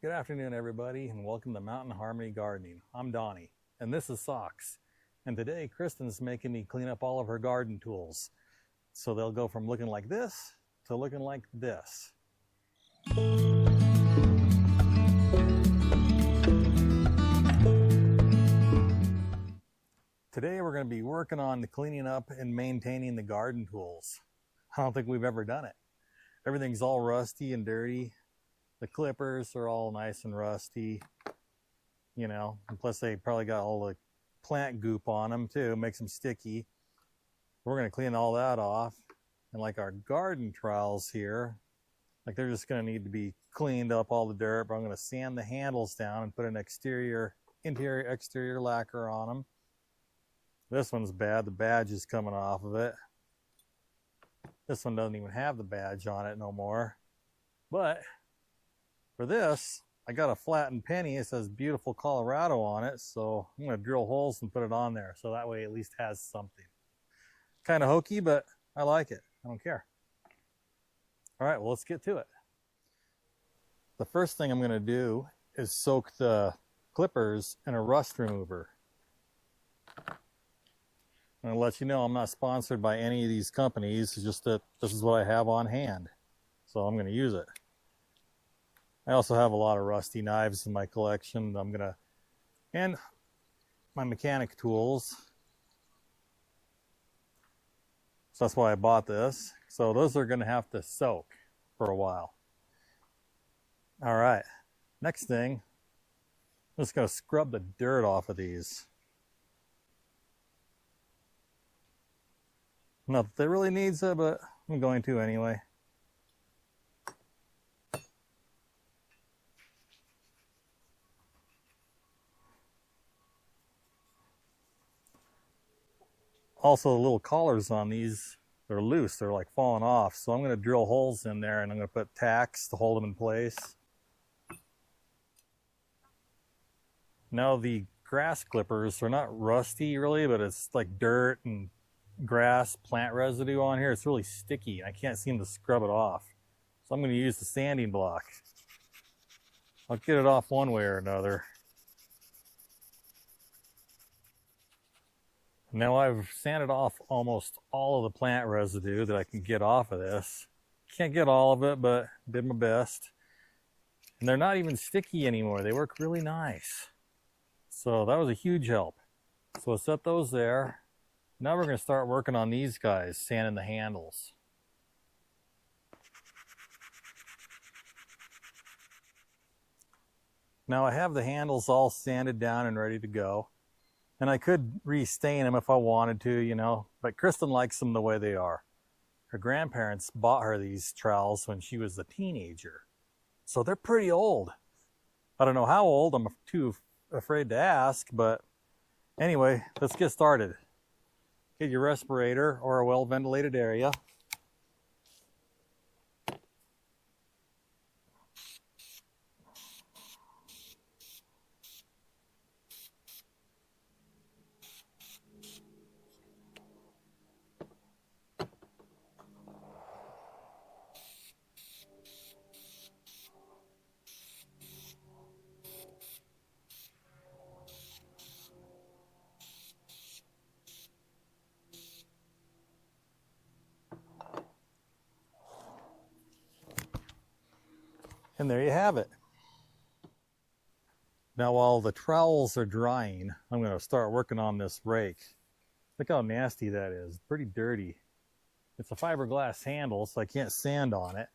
Good afternoon, everybody, and welcome to Mountain Harmony Gardening. I'm Donnie, and this is Socks. And today, Kristen's making me clean up all of her garden tools. So they'll go from looking like this to looking like this. Today, we're going to be working on cleaning up and maintaining the garden tools. I don't think we've ever done it. Everything's all rusty and dirty. The clippers are all nice and rusty, you know, and plus they probably got all the plant goop on them too, makes them sticky. We're going to clean all that off. And like our garden trowels here, like they're just going to need to be cleaned up, all the dirt, but I'm going to sand the handles down and put an interior, exterior lacquer on them. This one's bad. The badge is coming off of it. This one doesn't even have the badge on it no more. But for this, I got a flattened penny. It says Beautiful Colorado on it, so I'm going to drill holes and put it on there, so that way it at least has something. Kind of hokey, but I like it. I don't care. All right, well, let's get to it. The first thing I'm going to do is soak the clippers in a rust remover. I'm going to let you know I'm not sponsored by any of these companies. It's just that this is what I have on hand, so I'm going to use it. I also have a lot of rusty knives in my collection. And my mechanic tools. So that's why I bought this. So those are gonna have to soak for a while. All right, next thing, I'm just gonna scrub the dirt off of these. Not that it really needs it, but I'm going to anyway. Also, the little collars on these, they're loose. They're like falling off. So I'm going to drill holes in there and I'm going to put tacks to hold them in place. Now the grass clippers, they're not rusty really, but it's like dirt and grass, plant residue on here. It's really sticky. I can't seem to scrub it off. So I'm going to use the sanding block. I'll get it off one way or another. Now I've sanded off almost all of the plant residue that I can get off of this. Can't get all of it, but did my best. And they're not even sticky anymore. They work really nice. So that was a huge help. So I'll set those there. Now we're going to start working on these guys, sanding the handles. Now I have the handles all sanded down and ready to go. And I could re-stain them if I wanted to, you know, but Kristen likes them the way they are. Her grandparents bought her these trowels when she was a teenager. So they're pretty old. I don't know how old, I'm too afraid to ask, but anyway, let's get started. Get your respirator or a well-ventilated area. And there you have it. Now while the trowels are drying, I'm going to start working on this rake. Look how nasty that is. Pretty dirty. It's a fiberglass handle, so I can't sand on it.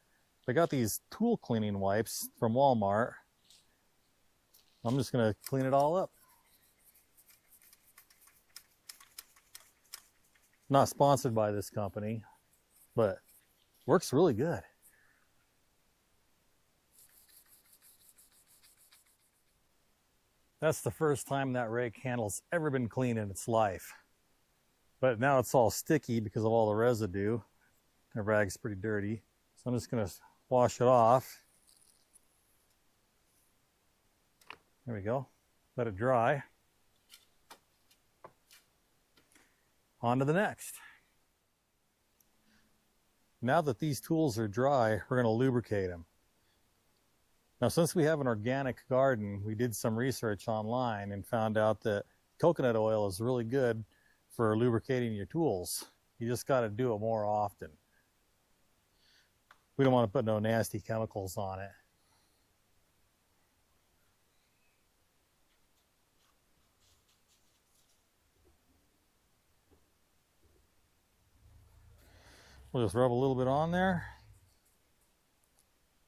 I got these tool cleaning wipes from Walmart. I'm just going to clean it all up. Not sponsored by this company, but works really good. That's the first time that rake handle's ever been cleaned in its life. But now it's all sticky because of all the residue. The rag's pretty dirty. So I'm just going to wash it off. There we go. Let it dry. On to the next. Now that these tools are dry, we're going to lubricate them. Now, since we have an organic garden, we did some research online and found out that coconut oil is really good for lubricating your tools. You just got to do it more often. We don't want to put no nasty chemicals on it. We'll just rub a little bit on there.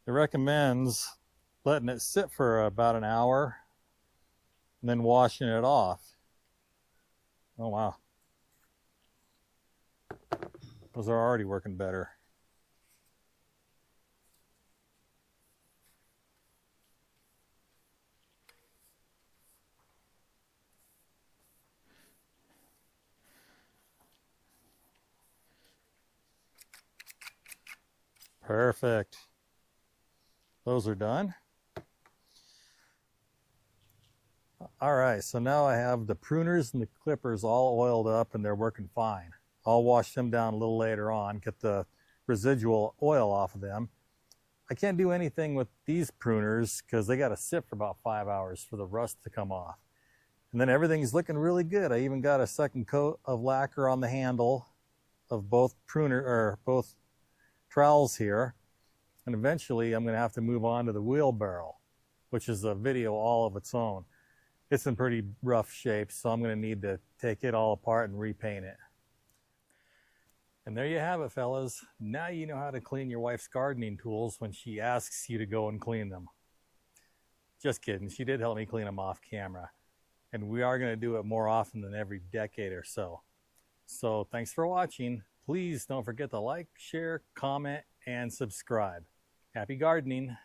It recommends letting it sit for about an hour and then washing it off. Oh wow. Those are already working better. Perfect. Those are done. All right, so now I have the pruners and the clippers all oiled up and they're working fine. I'll wash them down a little later on, get the residual oil off of them. I can't do anything with these pruners because they got to sit for about 5 hours for the rust to come off. And then everything's looking really good. I even got a second coat of lacquer on the handle of both both trowels here. And eventually I'm going to have to move on to the wheelbarrow, which is a video all of its own. It's in pretty rough shape, so I'm going to need to take it all apart and repaint it. And there you have it, fellas. Now you know how to clean your wife's gardening tools when she asks you to go and clean them. Just kidding. She did help me clean them off camera. And we are going to do it more often than every decade or so. So thanks for watching. Please don't forget to like, share, comment, and subscribe. Happy gardening.